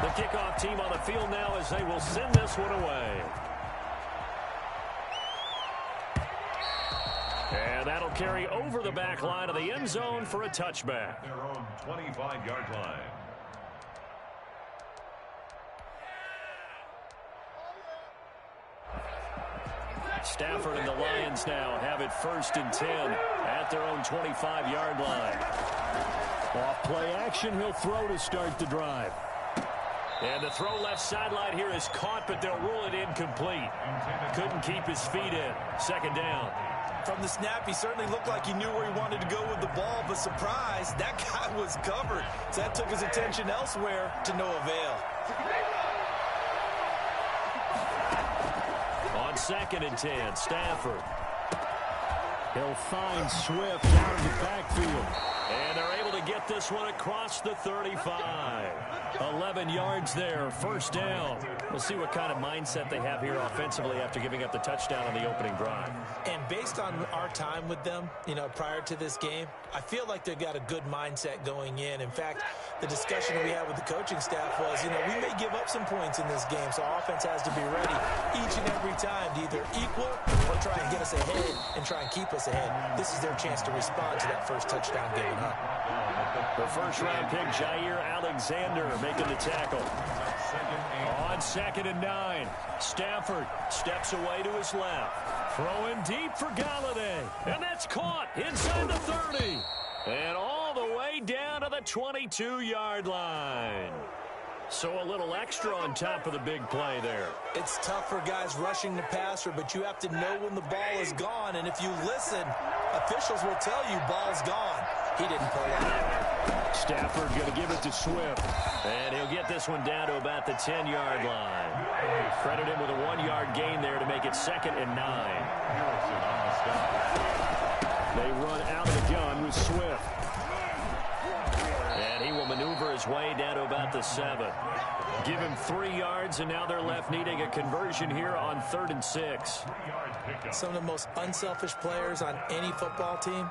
The kickoff team on the field now as they will send this one away. And that'll carry over the back line of the end zone for a touchback. Their own 25-yard line. Stafford and the Lions now have it 1st and 10 at their own 25-yard line. Off play action, he'll throw to start the drive. And the throw left sideline here is caught, but they'll rule it incomplete. Couldn't keep his feet in. 2nd down. From the snap, he certainly looked like he knew where he wanted to go with the ball, but surprise, that guy was covered. So that took his attention elsewhere to no avail. On 2nd and 10, Stafford. He'll find Swift out of the backfield. And they're able to get this one across the 35. 11 yards there, 1st down. We'll see what kind of mindset they have here offensively after giving up the touchdown on the opening drive. And based on our time with them, prior to this game, I feel like they've got a good mindset going in. In fact, the discussion we had with the coaching staff was, we may give up some points in this game, so our offense has to be ready each and every time to either equal or try and get us ahead and try and keep us ahead. This is their chance to respond to that first touchdown given up. The first-round pick, Jair Alexander, making the tackle. On 2nd and 9, Stafford steps away to his left. Throwing deep for Galladay. And that's caught inside the 30. And all the way down to the 22-yard line. So a little extra on top of the big play there. It's tough for guys rushing the passer, but you have to know when the ball is gone. And if you listen, officials will tell you ball's gone. He didn't pull it. Stafford going to give it to Swift. And he'll get this one down to about the 10-yard line. Credit him with a 1-yard gain there to make it 2nd and 9. They run out of the gun with Swift. And he will maneuver his way down to about the 7. Give him 3 yards, and now they're left needing a conversion here on 3rd and 6. Some of the most unselfish players on any football team,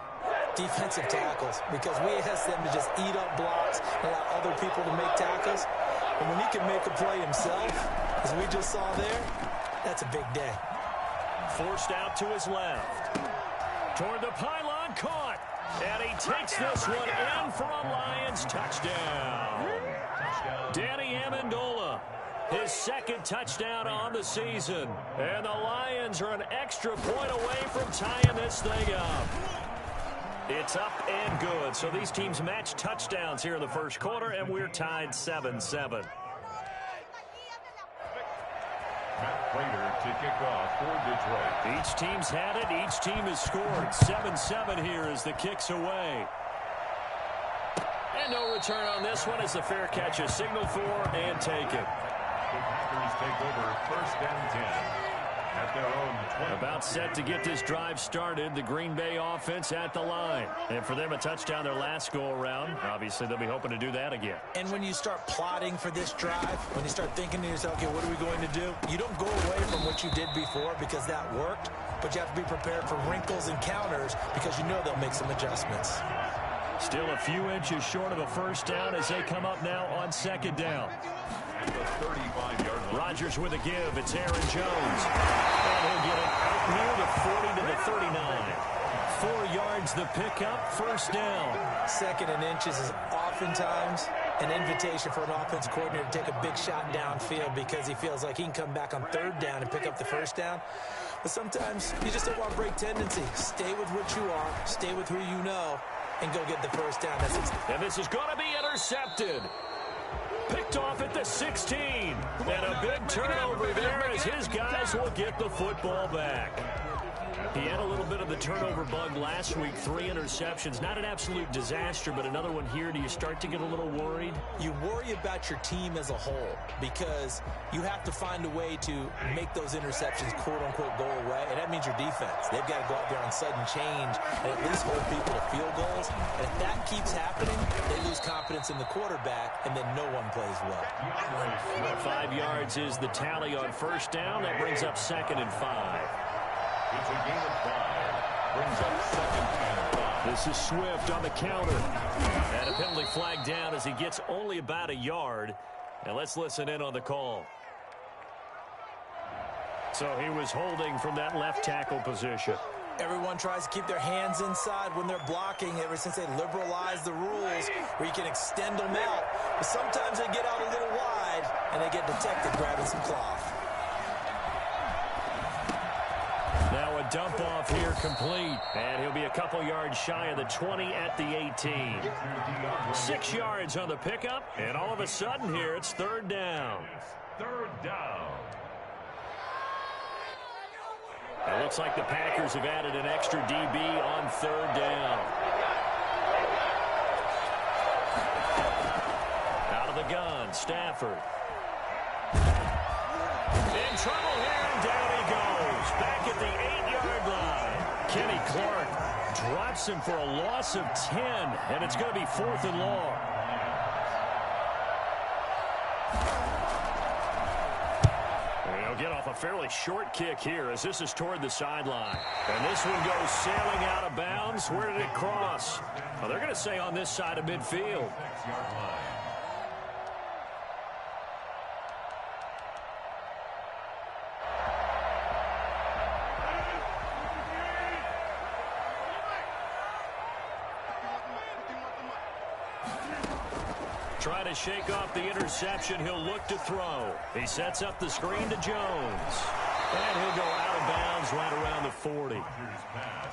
defensive tackles, because we ask them to just eat up blocks and allow other people to make tackles. And when he can make a play himself, as we just saw there, that's a big day. Forced out to his left. Toward the pylon, caught. And he takes this one in for a Lions touchdown. Danny Amendola, his 2nd touchdown on the season. And the Lions are an extra point away from tying this thing up. It's up and good. So these teams match touchdowns here in the 1st quarter, and we're tied 7-7. To kick off for Detroit. Each team's had it. Each team has scored. 7-7 here as the kick's away. And no return on this one as the fair catch is signaled for and taken. The Packers take over 1st and 10. At their own 20. About set to get this drive started. The Green Bay offense at the line. And for them, a touchdown their last go-around. Obviously, they'll be hoping to do that again. And when you start plotting for this drive, when you start thinking to yourself, okay, what are we going to do? You don't go away from what you did before because that worked, but you have to be prepared for wrinkles and counters because you know they'll make some adjustments. Still a few inches short of a 1st down as they come up now on 2nd down. The 35-yard line. Rodgers with a give. It's Aaron Jones. And he'll get it out near the 40 to the 39. 4 yards the pickup, 1st down. 2nd and inches is oftentimes an invitation for an offense coordinator to take a big shot downfield because he feels like he can come back on 3rd down and pick up the 1st down. But sometimes you just don't want to break tendency. Stay with what you are. Stay with who you know. And go get the 1st down. And this is going to be intercepted. Picked off at the 16. And a big turnover there as his guys will get the football back. He had a little bit of the turnover bug last week. 3 interceptions. Not an absolute disaster, but another one here. Do you start to get a little worried? You worry about your team as a whole because you have to find a way to make those interceptions, quote-unquote, go away. And that means your defense. They've got to go out there on sudden change and at least hold people to field goals. And if that keeps happening, they lose confidence in the quarterback, and then no one plays well. 5 yards is the tally on 1st down. That brings up 2nd and 5. It's a gain of 5. Brings up 2nd and 5. This is Swift on the counter. And a penalty flag down as he gets only about a yard. And let's listen in on the call. So he was holding from that left tackle position. Everyone tries to keep their hands inside when they're blocking ever since they liberalized the rules where you can extend them out. But sometimes they get out a little wide and they get detected grabbing some cloth. Now a dump off here complete. And he'll be a couple yards shy of the 20 at the 18. 6 yards on the pickup. And all of a sudden here it's third down. Third down. It looks like the Packers have added an extra DB on third down. Out of the gun, Stafford. In trouble here, and down he goes. Back at the 8-yard line. Kenny Clark drops him for a loss of 10, and it's going to be 4th and long. Get off a fairly short kick here as this is toward the sideline. And this one goes sailing out of bounds. Where did it cross? Well, they're going to say on this side of midfield. Trying to shake off the interception. He'll look to throw. He sets up the screen to Jones. And he'll go out of bounds right around the 40.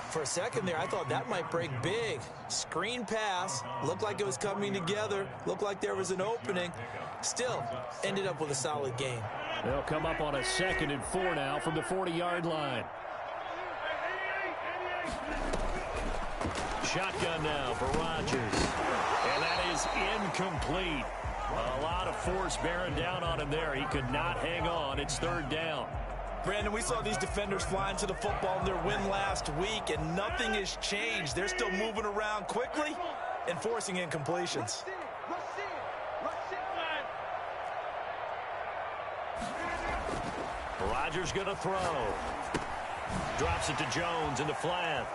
For a second there, I thought that might break big. Screen pass. Looked like it was coming together. Looked like there was an opening. Still, ended up with a solid game. They'll come up on a 2nd and 4 now from the 40-yard line. Shotgun now for Rodgers. And that is incomplete. A lot of force bearing down on him there. He could not hang on. It's third down. Brandon, we saw these defenders flying to the football in their win last week, and nothing has changed. They're still moving around quickly and forcing incompletions. Rodgers going to throw. Drops it to Jones in the flat.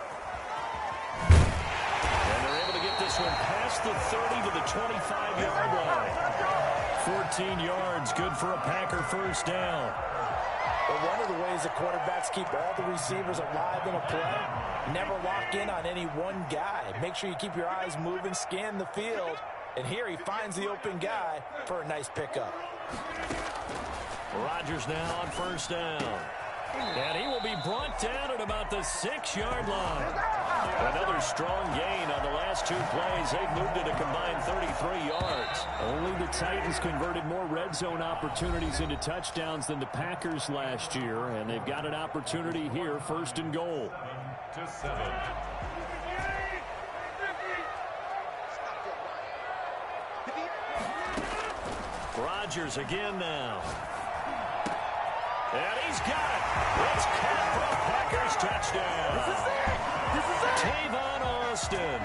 And they're able to get this one past the 30 to the 25-yard line. 14 yards, good for a Packer first down. Well, one of the ways the quarterbacks keep all the receivers alive in a play, never lock in on any one guy. Make sure you keep your eyes moving, scan the field, and here he finds the open guy for a nice pickup. Rodgers now on first down. And he will be brought down at about the 6-yard line. Another strong gain on the last 2 plays. They've moved it a combined 33 yards. Only the Titans converted more red zone opportunities into touchdowns than the Packers last year, and they've got an opportunity here, 1st and goal. 7. Rodgers again now. And he's got it. It's caught for a Packers touchdown. This is it. Tavon Austin,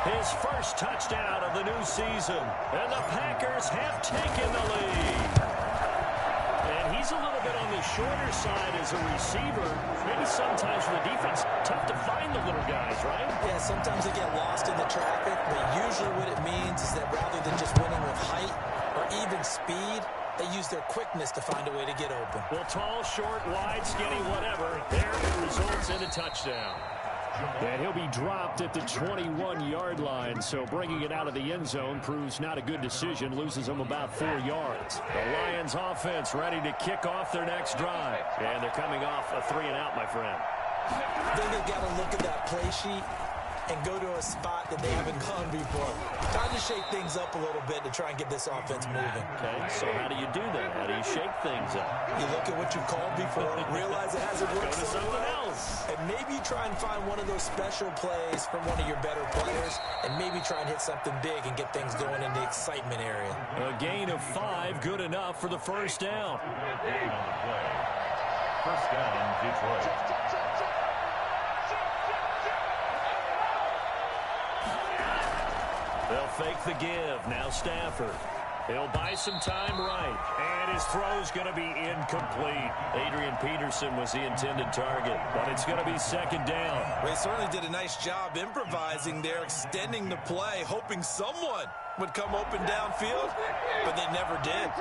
his first touchdown of the new season. And the Packers have taken the lead. And he's a little bit on the shorter side as a receiver. Maybe sometimes for the defense, tough to find the little guys, right? Yeah, sometimes they get lost in the traffic, but usually what it means is that rather than just winning with height or even speed, they use their quickness to find a way to get open. Well, tall, short, wide, skinny, whatever. There it results in a touchdown. And he'll be dropped at the 21-yard line, so bringing it out of the end zone proves not a good decision, loses them about 4 yards. The Lions offense ready to kick off their next drive. And they're coming off a 3-and-out, my friend. Then they've got to look at that play sheet and go to a spot that they haven't gone before. Time to shake things up a little bit to try and get this offense moving. Okay, so how do you do that? How do you shake things up? You look at what you called before, realize it hasn't worked. Go to something else. And maybe try and find one of those special plays from one of your better players, and maybe try and hit something big and get things going in the excitement area. A gain of 5, good enough for the first down. First down, Detroit. They'll fake the give. Now Stafford. He'll buy some time right. And his throw's going to be incomplete. Adrian Peterson was the intended target, but it's going to be second down. They certainly did a nice job improvising there, extending the play, hoping someone would come open downfield, but they never did.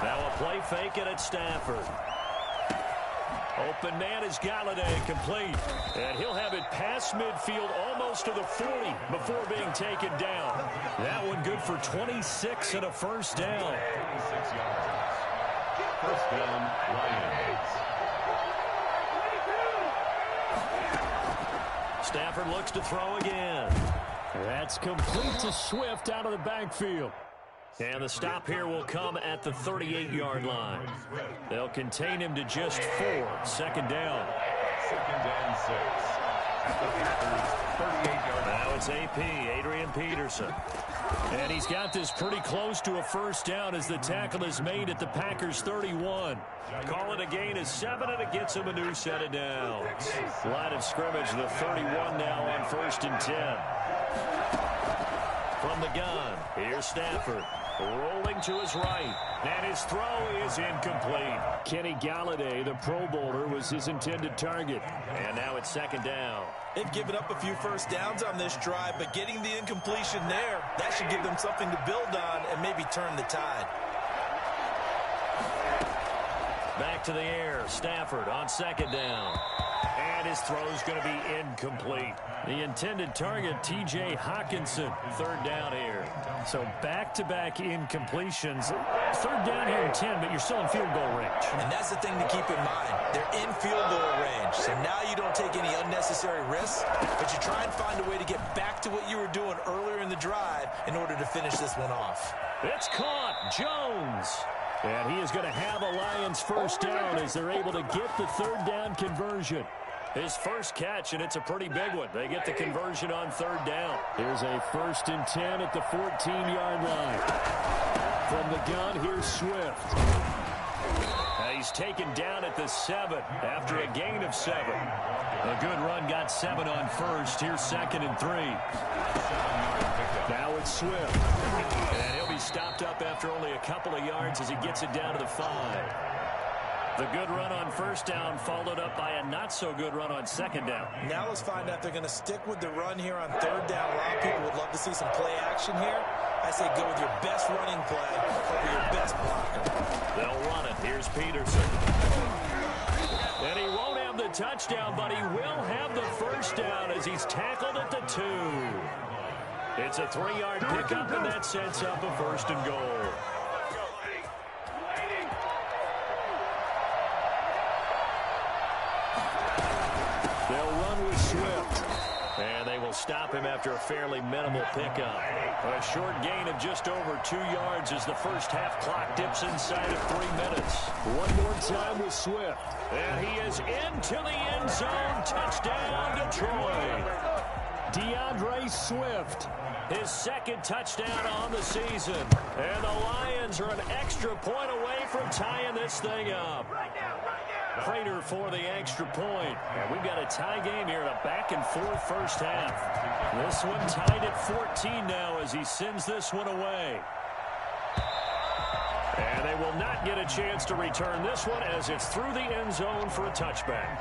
Now a play fake it at Stafford. Open man is Galladay, complete. And he'll have it past midfield almost to the 40 before being taken down. That one good for 26 and a first down. 26 yards. First down, Lions. Stafford looks to throw again. That's complete to Swift out of the backfield. And the stop here will come at the 38-yard line. They'll contain him to just 4. Second down. Second and 6. At the Packers' 38-yard line. Now it's AP, Adrian Peterson. And he's got this pretty close to a first down as the tackle is made at the Packers' 31. Call it a gain of 7, and it gets him a new set of downs. Line of scrimmage, the 31 now on 1st and 10. From the gun, here's Stafford. Rolling to his right, and his throw is incomplete. Kenny Galladay, the Pro Bowler, was his intended target. And now it's second down. They've given up a few first downs on this drive, but getting the incompletion there, that should give them something to build on and maybe turn the tide. Back to the air, Stafford on second down. And his throw's going to be incomplete. The intended target, T.J. Hawkinson, third down here. So back-to-back incompletions. Third down here and 10, but you're still in field goal range. And that's the thing to keep in mind. They're in field goal range. So now you don't take any unnecessary risks, but you try and find a way to get back to what you were doing earlier in the drive in order to finish this one off. It's caught. Jones. And he is going to have a Lions first down as they're able to get the third down conversion. His first catch, and it's a pretty big one. They get the conversion on third down. Here's a 1st and 10 at the 14-yard line. From the gun, here's Swift. He's taken down at the 7 after a gain of 7. A good run got 7 on first. Here's 2nd and 3. Now it's Swift. And he'll be stopped up after only a couple of yards as he gets it down to the 5. The good run on first down followed up by a not-so-good run on second down. Now let's find out if they're going to stick with the run here on third down. A lot of people would love to see some play action here. I say go with your best running play over your best blocker. They'll run it. Here's Peterson. And he won't have the touchdown, but he will have the first down as he's tackled at the 2. It's a 3-yard pickup, and that sets up a 1st and goal. They'll run with Swift. And they will stop him after a fairly minimal pickup. A short gain of just over 2 yards as the first half clock dips inside of 3 minutes. One more time with Swift. And he is into the end zone. Touchdown, Detroit. DeAndre Swift. His 2nd touchdown on the season. And the Lions are an extra point away from tying this thing up. Prater for the extra point. And we've got a tie game here in a back-and-forth first half. This one tied at 14 now as he sends this one away. And they will not get a chance to return this one as it's through the end zone for a touchback.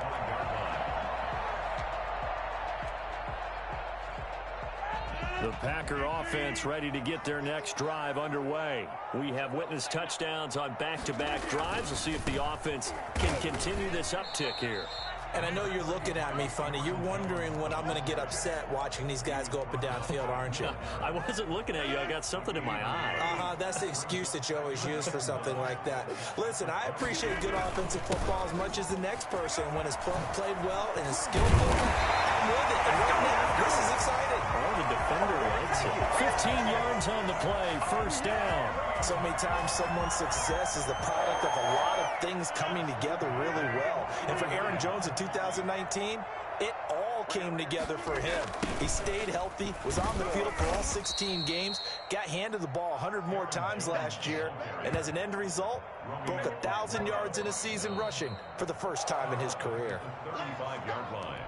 The Packer offense ready to get their next drive underway. We have witnessed touchdowns on back-to-back drives. We'll see if the offense can continue this uptick here. And I know you're looking at me funny. You're wondering when I'm going to get upset watching these guys go up and down field, aren't you? I wasn't looking at you. I got something in my eye. That's the excuse that you always use for something like that. Listen, I appreciate good offensive football as much as the next person. When it's played well and is skillful, I'm with it. And right now, this is exciting. Oh, the defender likes it. 15 yards on the play, first down. So many times someone's success is the product of a lot of things coming together really well. And for Aaron Jones in 2019, it all came together for him. He stayed healthy, was on the field for all 16 games, got handed the ball 100 more times last year, and as an end result, broke 1,000 yards in a season rushing for the first time in his career. 35-yard line.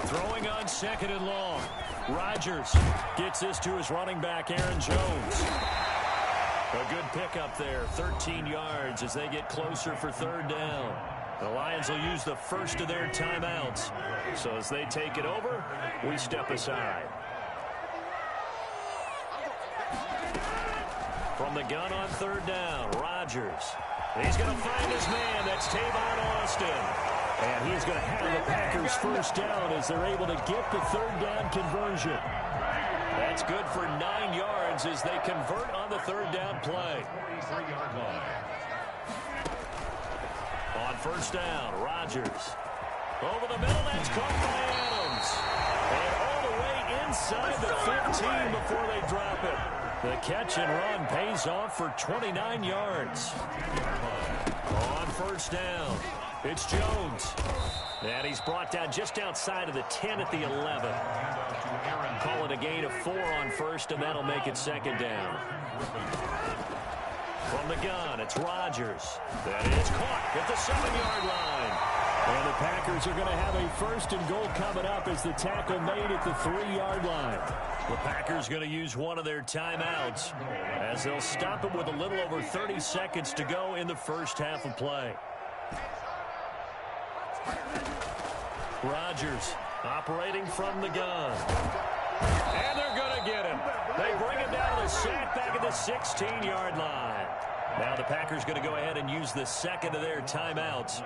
Throwing on 2nd and long. Rodgers gets this to his running back, Aaron Jones. A good pickup there, 13 yards as they get closer for third down. The Lions will use the first of their timeouts. So as they take it over, we step aside. From the gun on third down, Rodgers. He's going to find his man. That's Tavon Austin. And he's going to have the Packers first down as they're able to get the third down conversion. That's good for 9 yards as they convert on the third down play. On first down, Rodgers. Over the middle, that's caught by Adams. And all the way inside the 15 before they drop it. The catch and run pays off for 29 yards. On first down, it's Jones. And he's brought down just outside of the 10 at the 11. Call it a gain of 4 on first, and that'll make it second down. From the gun, it's Rodgers. That is caught at the 7-yard line. And the Packers are going to have a first and goal coming up as the tackle made at the 3-yard line. The Packers going to use one of their timeouts as they'll stop it with a little over 30 seconds to go in the first half of play. Rodgers operating from the gun. And they're going to get him. They bring him down to the sack back at the 16-yard line. Now the Packers going to go ahead and use the second of their timeouts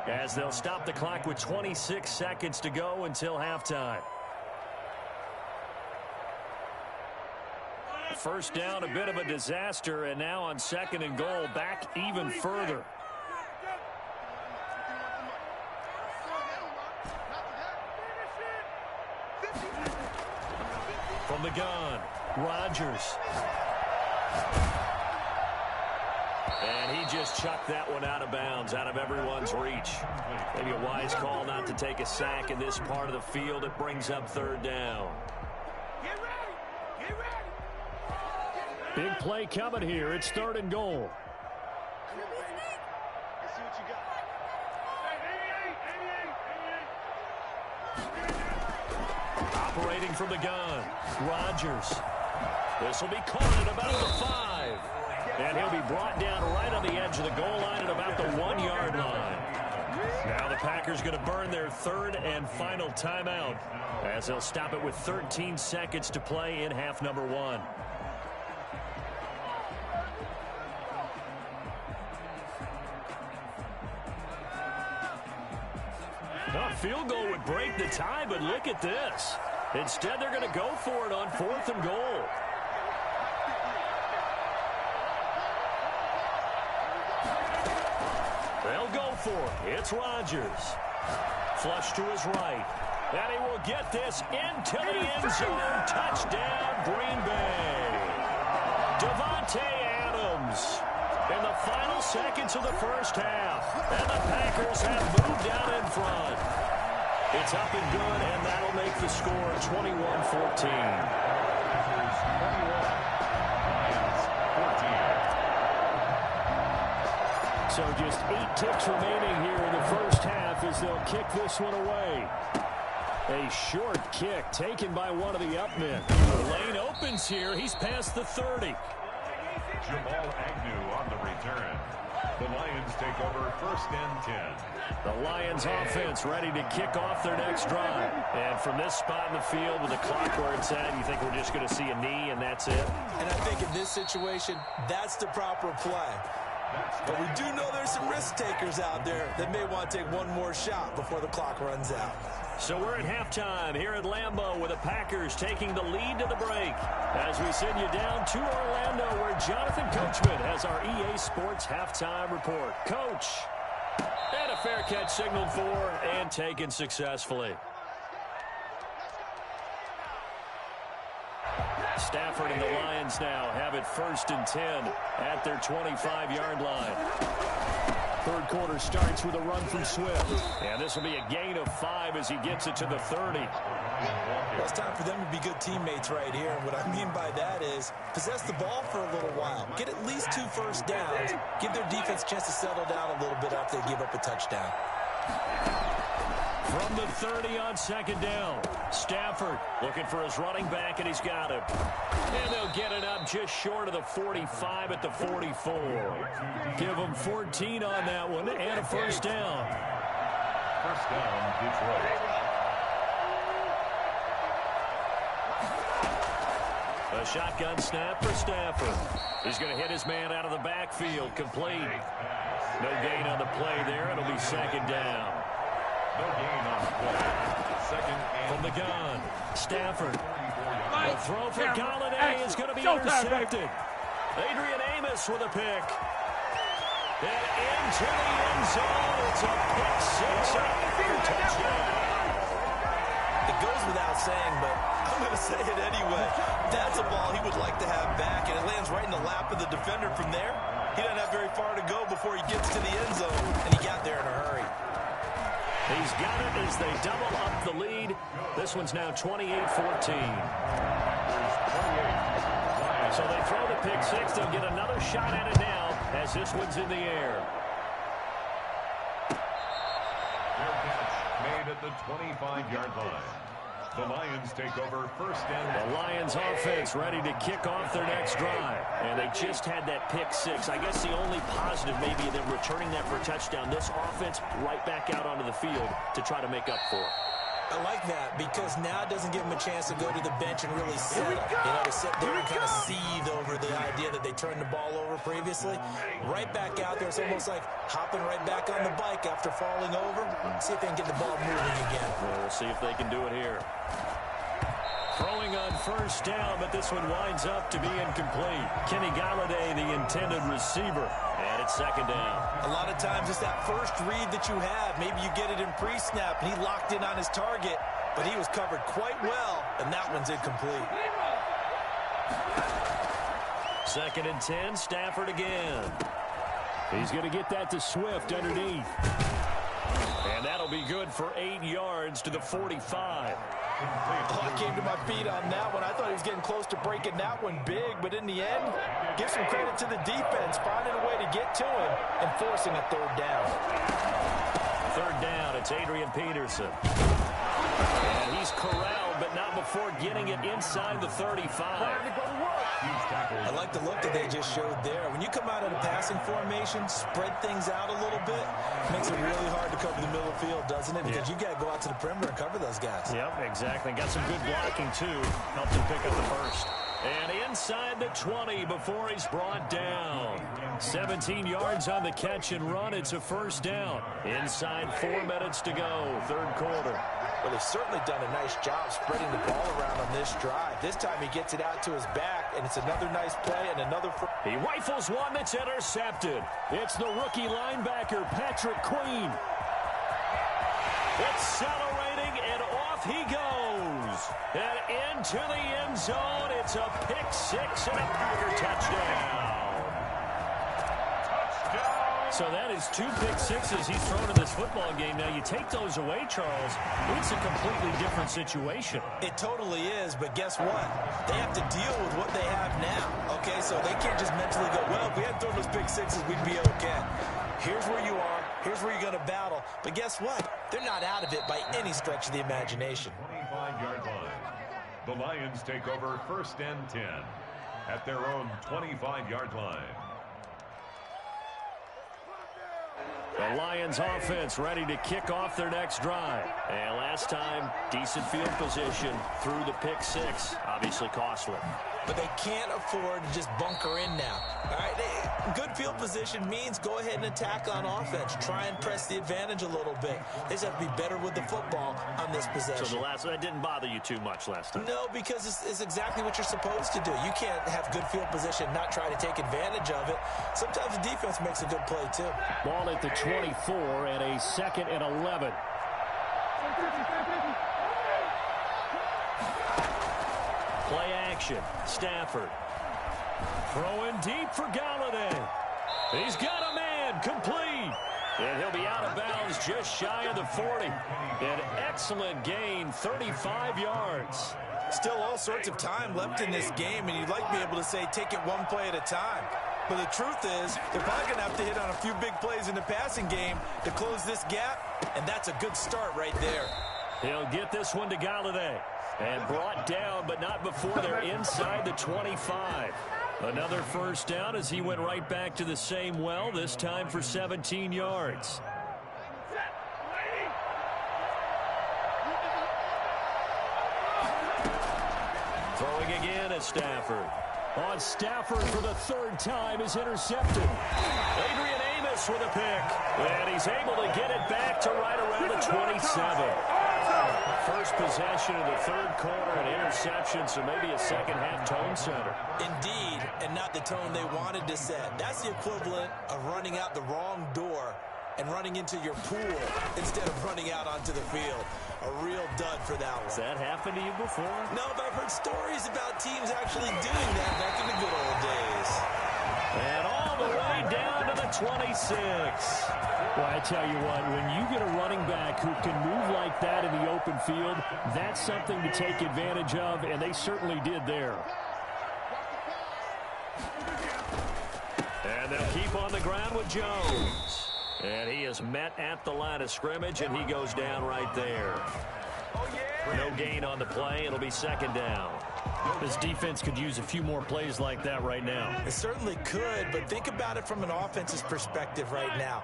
as they'll stop the clock with 26 seconds to go until halftime. First down, a bit of a disaster, and now on second and goal, back even further. From the gun, Rodgers. And he just chucked that one out of bounds, out of everyone's reach. Maybe a wise call not to take a sack in this part of the field. It brings up third down. Big play coming here. It's third and goal. Operating from the gun, Rodgers. This will be caught at about the 5. And he'll be brought down right on the edge of the goal line at about the 1-yard line. Now the Packers going to burn their third and final timeout as they'll stop it with 13 seconds to play in half number 1. A field goal would break the tie, but look at this. Instead, they're going to go for it on 4th and goal. They'll go for it. It's Rodgers. Flush to his right. And he will get this into the end zone. Touchdown, Green Bay. Davante Adams in the final seconds of the first half. And the Packers have moved out in front. It's up and good, and that'll make the score 21-14. So just 8 ticks remaining here in the first half as they'll kick this one away. A short kick taken by one of the upmen. The lane opens here. He's past the 30. Jamal Agnew on the return. The Lions take over first and 10. The Lions offense ready to kick off their next drive. And from this spot in the field with the clock where it's at, you think we're just going to see a knee and that's it? And I think in this situation, that's the proper play. But we do know there's some risk takers out there that may want to take one more shot before the clock runs out. So we're at halftime here at Lambeau with the Packers taking the lead to the break as we send you down to Orlando where Jonathan Coachman has our EA Sports halftime report. Coach, and a fair catch signaled for and taken successfully. Stafford and the Lions now have it first and 10 at their 25-yard line. Third quarter starts with a run from Swift. And this will be a gain of 5 as he gets it to the 30. Well, it's time for them to be good teammates right here. And what I mean by that is possess the ball for a little while. Get at least 2 first downs. Give their defense a chance to settle down a little bit after they give up a touchdown. From the 30 on second down. Stafford looking for his running back, and he's got him. And they'll get it up just short of the 45 at the 44. Give them 14 on that one and a first down. First down, Detroit. A shotgun snap for Stafford. He's going to hit his man out of the backfield. Complete. No gain on the play there. It'll be second down. No gain on the play. Second and from the gun. Stafford. The throw for Galladay is going to be intercepted. Adrian Amos with a pick. And into the end zone. It's a pick six. Touchdown. It goes without saying, but I'm going to say it anyway. That's a ball he would like to have back, and it lands right in the lap of the defender from there. He doesn't have very far to go before he gets to the end zone, and he got there in a hurry. He's got it as they double up the lead. This one's now 28-14. So they throw the pick six. They'll get another shot at it now as this one's in the air. Fair catch made at the 25-yard line. The Lions take over first and... The Lions offense ready to kick off their next drive. And they just had that pick six. I guess the only positive maybe them returning that for a touchdown. This offense right back out onto the field to try to make up for it. I like that because now it doesn't give them a chance to go to the bench and really settle. To sit there and kind of seethe over the idea that they turned the ball over previously. Right back out there. It's almost like hopping right back on the bike after falling over. See if they can get the ball moving again. Well, we'll see if they can do it here. Throwing on first down, but this one winds up to be incomplete. Kenny Galladay, the intended receiver. And it's second down. A lot of times it's that first read that you have. Maybe you get it in pre-snap, and he locked in on his target, but he was covered quite well, and that one's incomplete. Second and 10, Stafford again. He's going to get that to Swift underneath. And that'll be good for 8 yards to the 45. Oh, I came to my feet on that one. I thought he was getting close to breaking that one big, but in the end, give some credit to the defense, finding a way to get to him and forcing a third down. Third down, it's Adrian Peterson. And he's corralled, but not before getting it inside the 35. I like the look that they just showed there. When you come out of the passing formation, spread things out a little bit, makes it really hard to cover the middle of the field, doesn't it? Because you got to go out to the perimeter and cover those guys. Yep, exactly. Got some good blocking, too. Helped him pick up the first. And inside the 20 before he's brought down. 17 yards on the catch and run. It's a first down. Inside 4 minutes to go, third quarter. Well, they've certainly done a nice job spreading the ball around on this drive. This time he gets it out to his back, and it's another nice play and another... He rifles one that's intercepted. It's the rookie linebacker, Patrick Queen. Accelerating, and off he goes. And into the end zone. It's a pick six and a Packer touchdown. So that is 2 pick sixes he's thrown in this football game. Now, you take those away, Charles, it's a completely different situation. It totally is, but guess what? They have to deal with what they have now, okay? So they can't just mentally go, well, if we hadn't thrown those pick sixes, we'd be okay. Here's where you are. Here's where you're going to battle. But guess what? They're not out of it by any stretch of the imagination. 25-yard line. The Lions take over first and 10 at their own 25-yard line. The Lions offense ready to kick off their next drive. And last time, decent field position through the pick six. Obviously costly. But they can't afford to just bunker in now. All right, good field position means go ahead and attack on offense. Try and press the advantage a little bit. They just have to be better with the football on this possession. So that didn't bother you too much last time? No, because it's exactly what you're supposed to do. You can't have good field position, not try to take advantage of it. Sometimes the defense makes a good play, too. Ball at the 24 and a second and 11. Play action. Stafford. Throwing deep for Galladay. He's got a man. Complete. And he'll be out of bounds just shy of the 40. An excellent gain, 35 yards. Still all sorts of time left in this game, and you'd like to be able to say take it one play at a time. But the truth is, they're probably going to have to hit on a few big plays in the passing game to close this gap, and that's a good start right there. He'll get this one to Galladay. And brought down, but not before they're inside the 25. Another first down as he went right back to the same well, this time for 17 yards. Throwing again at Stafford. On Stafford for the third time is intercepted. Adrian Amos with a pick. And he's able to get it back to right around the 27. First possession of the third quarter, an interception, so maybe a second-half tone setter. Indeed, and not the tone they wanted to set. That's the equivalent of running out the wrong door and running into your pool instead of running out onto the field. A real dud for that one. Has that happened to you before? No, but I've heard stories about teams actually doing that back in the good old days. And all the way down to the 26. Well, I tell you what, when you get a running back who can move like that in the open field, that's something to take advantage of, and they certainly did there. And they'll keep on the ground with Jones. And he is met at the line of scrimmage, and he goes down right there. No gain on the play. It'll be second down. This defense could use a few more plays like that right now. It certainly could, but think about it from an offense's perspective right now.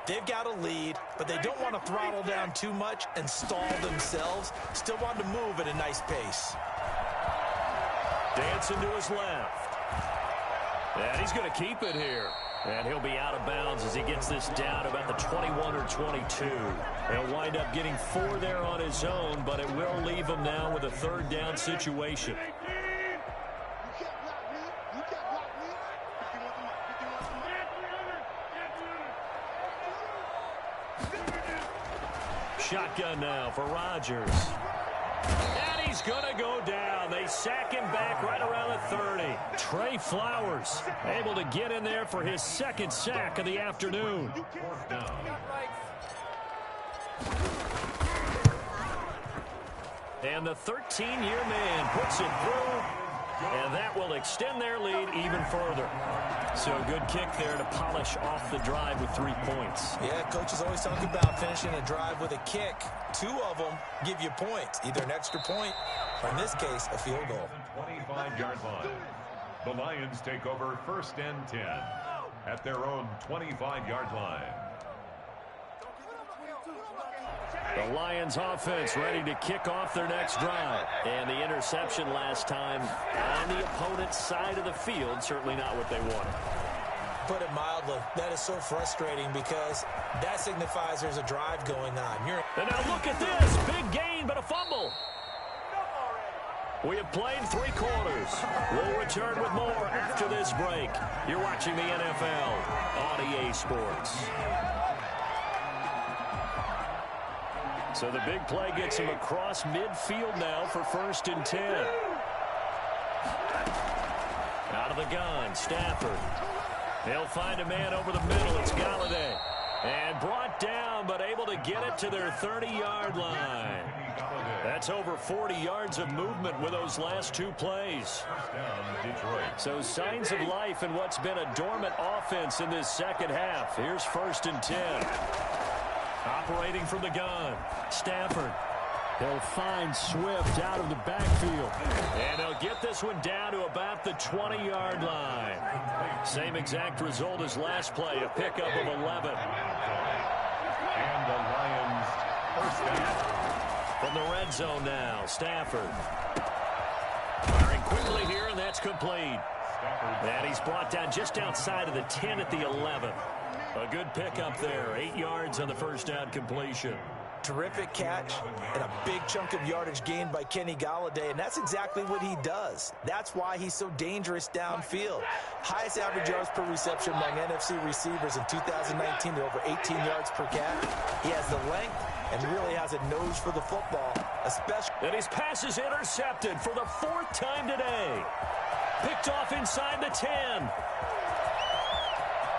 They've got a lead, but they don't want to throttle down too much and stall themselves. Still want to move at a nice pace. Dancing to his left. And he's going to keep it here. And he'll be out of bounds as he gets this down about the 21 or 22. He'll wind up getting 4 there on his own, but it will leave him now with a third down situation. Shotgun now for Rodgers. And he's going to go down. They sack him back right around the 30. Trey Flowers able to get in there for his second sack of the afternoon. And the 13-year man puts it through, and that will extend their lead even further. So a good kick there to polish off the drive with 3 points. Yeah, coaches always talk about finishing a drive with a kick. 2 of them give you points, either an extra point or, in this case, a field goal. 25-yard line. The Lions take over first and 10 at their own 25-yard line. The Lions offense ready to kick off their next drive. And the interception last time on the opponent's side of the field, certainly not what they wanted. Put it mildly, that is so frustrating because that signifies there's a drive going on. And now look at this. Big gain, but a fumble. We have played 3 quarters. We'll return with more after this break. You're watching the NFL on EA Sports. So the big play gets him across midfield now for first and 10. Out of the gun, Stafford. They'll find a man over the middle. It's Galladay. And brought down, but able to get it to their 30-yard line. That's over 40 yards of movement with those last 2 plays. So signs of life in what's been a dormant offense in this second half. Here's first and 10. Operating from the gun, Stafford. They'll find Swift out of the backfield. And they'll get this one down to about the 20-yard line. Same exact result as last play, a pickup of 11. And the Lions first down. From the red zone now, Stafford. Firing quickly here, and that's complete. And he's brought down just outside of the 10 at the 11. A good pickup there, 8 yards on the first down completion. Terrific catch and a big chunk of yardage gained by Kenny Galladay, and that's exactly what he does. That's why he's so dangerous downfield. Highest average yards per reception among NFC receivers in 2019 to over 18 yards per catch. He has the length and really has a nose for the football, especially. And his pass is intercepted for the 4th time today. Picked off inside the 10.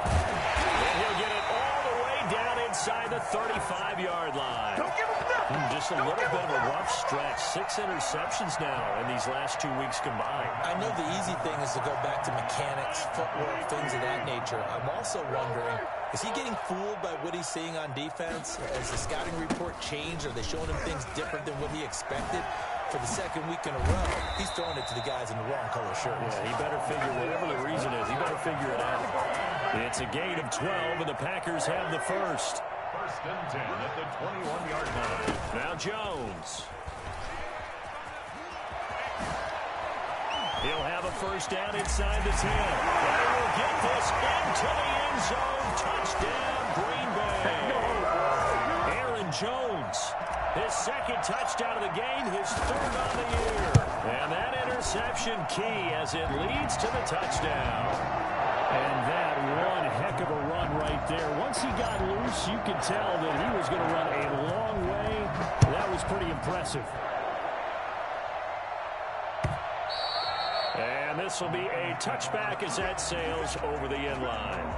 And he'll get it all the way down inside inside the 35-yard line. Don't give him nothing. Just a little bit of a rough stretch. 6 interceptions now in these last 2 weeks combined. I know the easy thing is to go back to mechanics, footwork, things of that nature. I'm also wondering, is he getting fooled by what he's seeing on defense? Has the scouting report changed? Are they showing him things different than what he expected? For the second week in a row, he's throwing it to the guys in the wrong color shirts. Yeah, he better figure, whatever the reason is, he better figure it out. It's a gain of 12, and the Packers have the first. First and 10 at the 21-yard line. Now Jones. He'll have a first down inside the 10. They will get this into the end zone. Touchdown, Green Bay. Aaron Jones. His second touchdown of the game, his third on the year. And that interception key as it leads to the touchdown. And that one heck of a run right there. Once he got loose, you could tell that he was going to run a long way. That was pretty impressive. And this will be a touchback as that sails over the end line.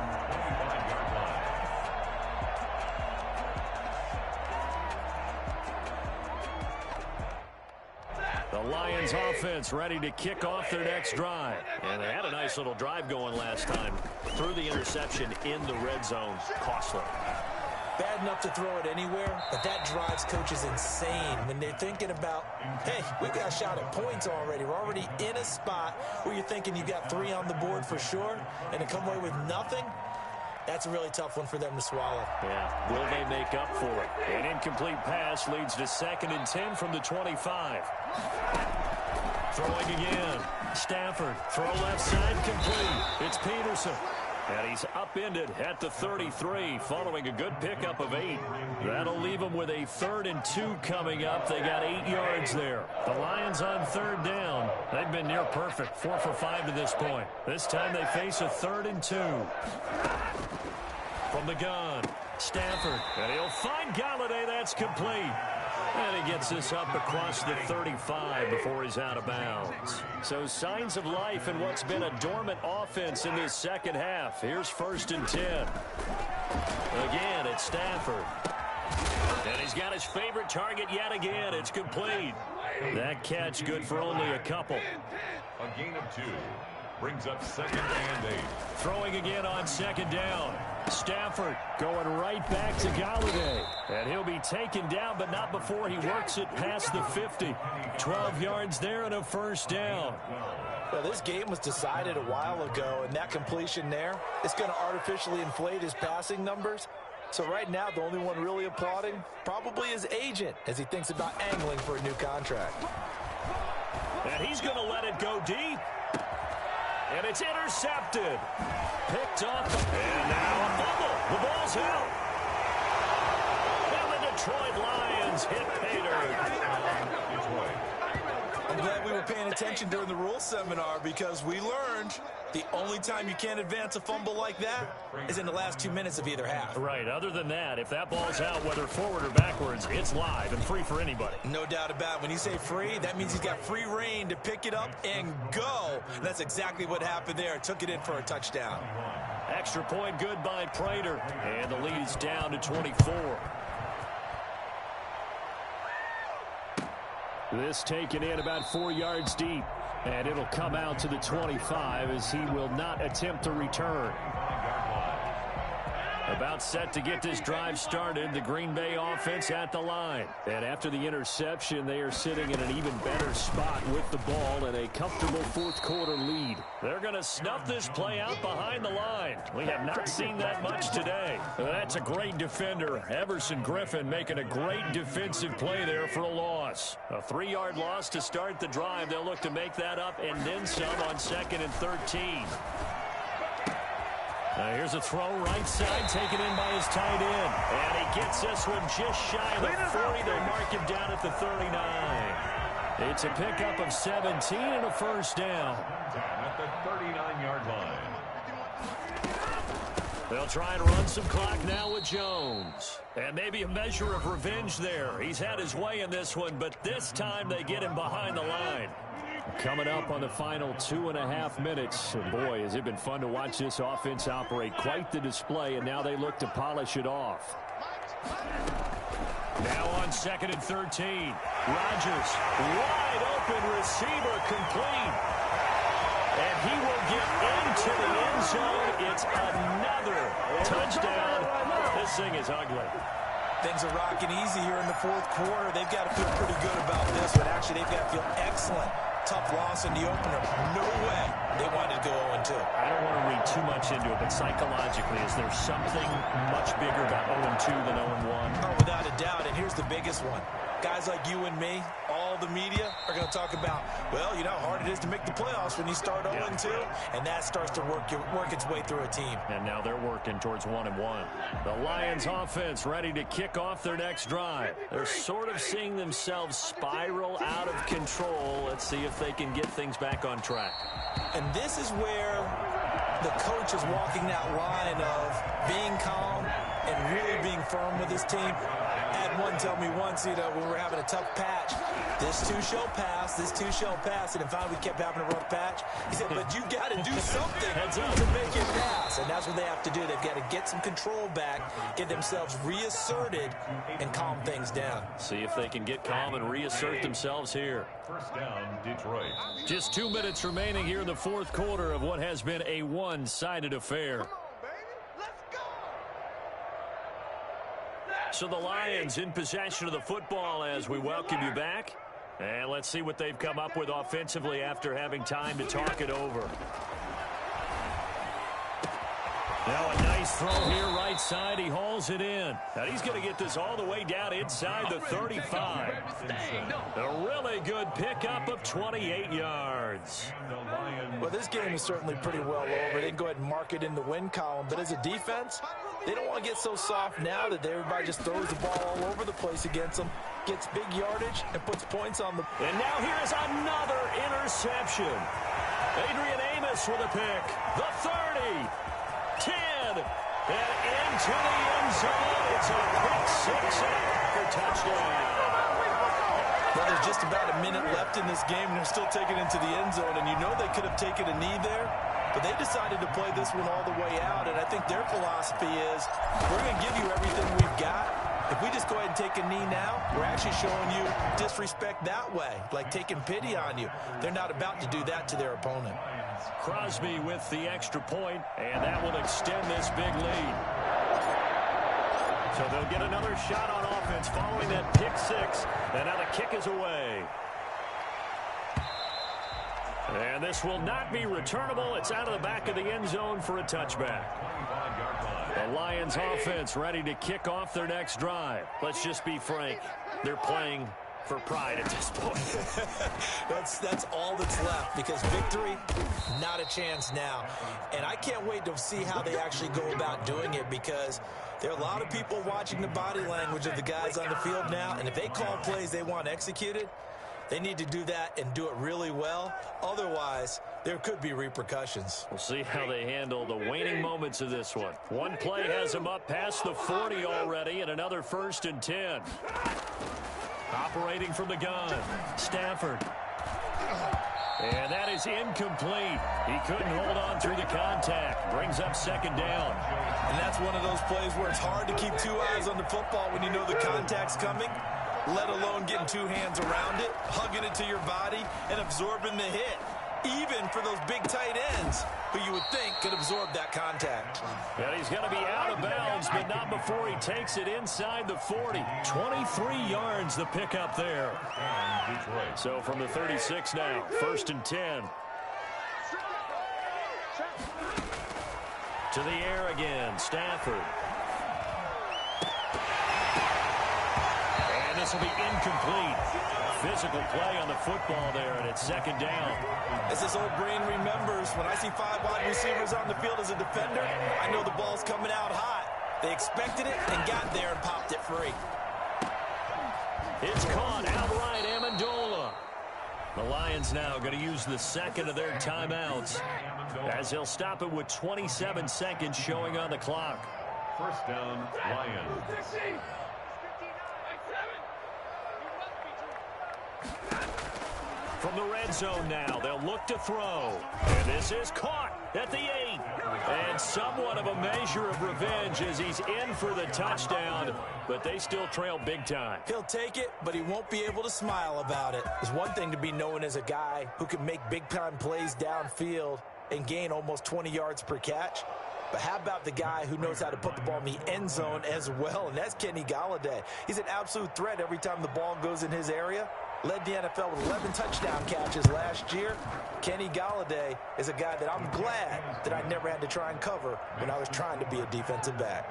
The Lions offense ready to kick off their next drive. And they had a nice little drive going last time. Threw the interception in the red zone. Costly. Bad enough to throw it anywhere, but that drives coaches insane when they're thinking about, hey, we got a shot at points already. We're already in a spot where you're thinking you got 3 on the board for sure, and to come away with nothing, that's a really tough one for them to swallow. Yeah, will they make up for it? An incomplete pass leads to 2nd and 10 from the 25. Throwing again. Stafford, throw left side, complete. It's Peterson. And he's upended at the 33 following a good pickup of 8. That'll leave them with a 3rd and 2 coming up. They got 8 yards there. The Lions on 3rd down. They've been near perfect, 4 for 5 to this point. This time they face a 3rd and 2. From the gun, Stafford, and he'll find Galladay. That's complete. And he gets this up across the 35 before he's out of bounds. So signs of life in what's been a dormant offense in this second half. Here's 1st and 10. Again, it's Stafford. And he's got his favorite target yet again. It's complete. That catch good for only a couple. A gain of 2. Brings up 2nd and 8. Throwing again on 2nd down. Stafford going right back to Galladay. And he'll be taken down, but not before he works it past the 50. 12 yards there and a 1st down. Well, this game was decided a while ago, and that completion there is going to artificially inflate his passing numbers. So right now, the only one really applauding probably his agent as he thinks about angling for a new contract. And he's going to let it go deep. And it's intercepted. Picked up. And now a fumble. The ball's out. And the Detroit Lions hit pay dirt. I'm glad we were paying attention during the rules seminar because we learned the only time you can't advance a fumble like that is in the last 2 minutes of either half. Right. Other than that, if that ball's out, whether forward or backwards, it's live and free for anybody. No doubt about it. When you say free, that means he's got free reign to pick it up and go. And that's exactly what happened there. Took it in for a touchdown. Extra point good by Prater. And the lead is down to 24. This taken in about 4 yards deep. And it'll come out to the 25 as he will not attempt to return. About set to get this drive started. The Green Bay offense at the line. And after the interception, they are sitting in an even better spot with the ball and a comfortable 4th quarter lead. They're going to snuff this play out behind the line. We have not seen that much today. That's a great defender. Everson Griffin making a great defensive play there for a loss. A 3-yard loss to start the drive. They'll look to make that up and then some on 2nd and 13. Here's a throw right side taken in by his tight end. And he gets this one just shy of the 40. They'll mark him down at the 39. It's a pickup of 17 and a 1st down. At the 39-yard line. They'll try and run some clock now with Jones. And maybe a measure of revenge there. He's had his way in this one, but this time they get him behind the line. Coming up on the final 2.5 minutes. Boy, has it been fun to watch this offense operate. Quite the display, and now they look to polish it off. Now on 2nd and 13. Rodgers, wide open receiver, complete. And he will get into the end zone. It's another touchdown. This thing is ugly. Things are rocking easy here in the fourth quarter. They've got to feel pretty good about this one. Actually, they've got to feel excellent. Tough loss in the opener. No way they wanted to go 0-2. I don't want to read too much into it, but psychologically, is there something much bigger about 0-2 than 0-1? Oh, without a doubt, and here's the biggest one. Guys like you and me, all the media, are going to talk about, well, you know how hard it is to make the playoffs when you start 0-2, and that starts to work its way through a team. And now they're working towards 1-1. The Lions offense ready to kick off their next drive. They're sort of seeing themselves spiral out of control. Let's see if they can get things back on track. And this is where the coach is walking that line of being calm and really being firm with his team. I had one tell me once, you know, when we were having a tough patch, this too shall pass, this too shall pass, and finally we kept having a rough patch. He said, but you got to do something to make it pass, and that's what they have to do. They've got to get some control back, get themselves reasserted, and calm things down. See if they can get calm and reassert themselves here. First down, Detroit. Just 2 minutes remaining here in the fourth quarter of what has been a one-sided affair. So the Lions in possession of the football as we welcome you back. And let's see what they've come up with offensively after having time to talk it over. Now a nice throw here right side. He hauls it in. Now he's going to get this all the way down inside the 35. A really good pickup of 28 yards. Well, this game is certainly pretty well over. They can go ahead and mark it in the win column. But as a defense, they don't want to get so soft now that everybody just throws the ball all over the place against them, gets big yardage, and puts points on the... And now here's another interception. Adrian Amos with a pick. The 30. 10, and into the end zone. It's a pick six and a Packer touchdown. Well, there's just about a minute left in this game, and they're still taking it into the end zone, and you know they could have taken a knee there, but they decided to play this one all the way out, and I think their philosophy is, we're going to give you everything we've got. If we just go ahead and take a knee now, we're actually showing you disrespect that way, like taking pity on you. They're not about to do that to their opponent. Crosby with the extra point, and that will extend this big lead. So they'll get another shot on offense following that pick six, and now the kick is away. And this will not be returnable. It's out of the back of the end zone for a touchback. The Lions offense ready to kick off their next drive. Let's just be frank. They're playing for pride at this point. That's all that's left, because victory, not a chance now. And I can't wait to see how they actually go about doing it, because there are a lot of people watching the body language of the guys on the field now, and if they call plays they want executed, they need to do that and do it really well. Otherwise, there could be repercussions. We'll see how they handle the waning moments of this one. One play has them up past the 40 already, and another 1st and 10. Operating from the gun, Stafford. And that is incomplete. He couldn't hold on through the contact. Brings up 2nd down. And that's one of those plays where it's hard to keep 2 eyes on the football when you know the contact's coming, let alone getting 2 hands around it, hugging it to your body, and absorbing the hit. Even for those big tight ends who you would think could absorb that contact. And he's going to be out of bounds, but not before he takes it inside the 40. 23 yards the pickup there. So from the 36 now, 1st and 10. To the air again, Stafford. And this will be incomplete. Physical play on the football there, and it's 2nd down. As this old brain remembers, when I see 5 wide receivers on the field as a defender, I know the ball's coming out hot. They expected it and got there and popped it free. It's caught outright, Amendola. The Lions now going to use the 2nd of their timeouts, as they'll stop it with 27 seconds showing on the clock. First down, Lions. From the red zone now, they'll look to throw. And this is caught at the 8. And somewhat of a measure of revenge as he's in for the touchdown, but they still trail big time. He'll take it, but he won't be able to smile about it. It's one thing to be known as a guy who can make big-time plays downfield and gain almost 20 yards per catch. But how about the guy who knows how to put the ball in the end zone as well, and that's Kenny Golladay. He's an absolute threat every time the ball goes in his area. Led the NFL with 11 touchdown catches last year. Kenny Golladay is a guy that I'm glad that I never had to try and cover when I was trying to be a defensive back.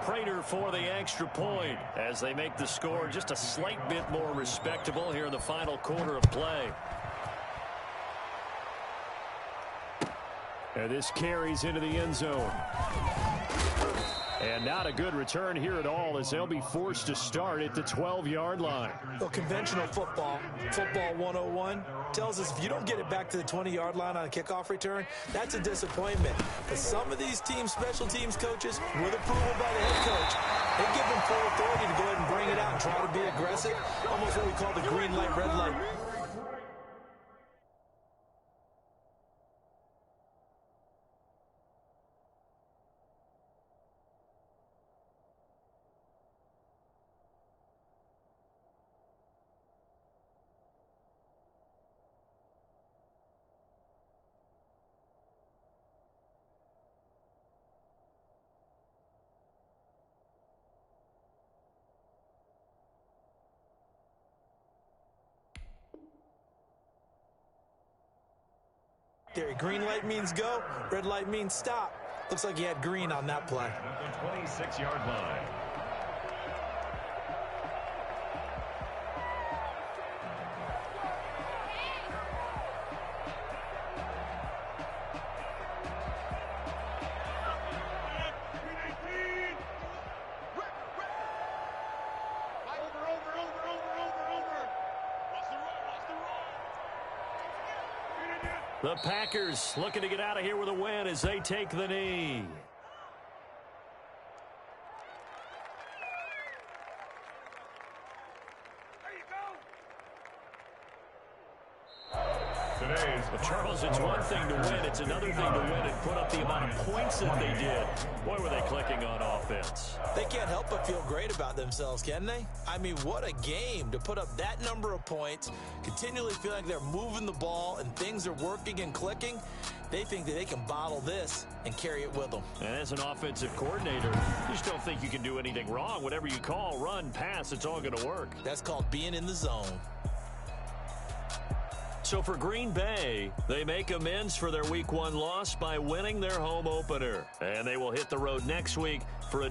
Prater for the extra point as they make the score just a slight bit more respectable here in the final quarter of play. And this carries into the end zone. And not a good return here at all as they'll be forced to start at the 12-yard line. Well, conventional football 101, tells us if you don't get it back to the 20-yard line on a kickoff return, that's a disappointment. But some of these teams, special teams coaches, with approval by the head coach, they give them full authority to go ahead and bring it out and try to be aggressive, almost what we call the green light, red light. There, green light means go, red light means stop. Looks like he had green on that play. At the 26-yard line. The Packers looking to get out of here with a win as they take the knee. Well, Charles, it's one thing to win. It's another thing to win and put up the amount of points that they did. Boy, were they clicking on offense. They can't help but feel great about themselves, can they? I mean, what a game to put up that number of points, continually feel like they're moving the ball and things are working and clicking. They think that they can bottle this and carry it with them. And as an offensive coordinator, you just don't think you can do anything wrong. Whatever you call, run, pass, it's all going to work. That's called being in the zone. So for Green Bay, they make amends for their Week 1 loss by winning their home opener. And they will hit the road next week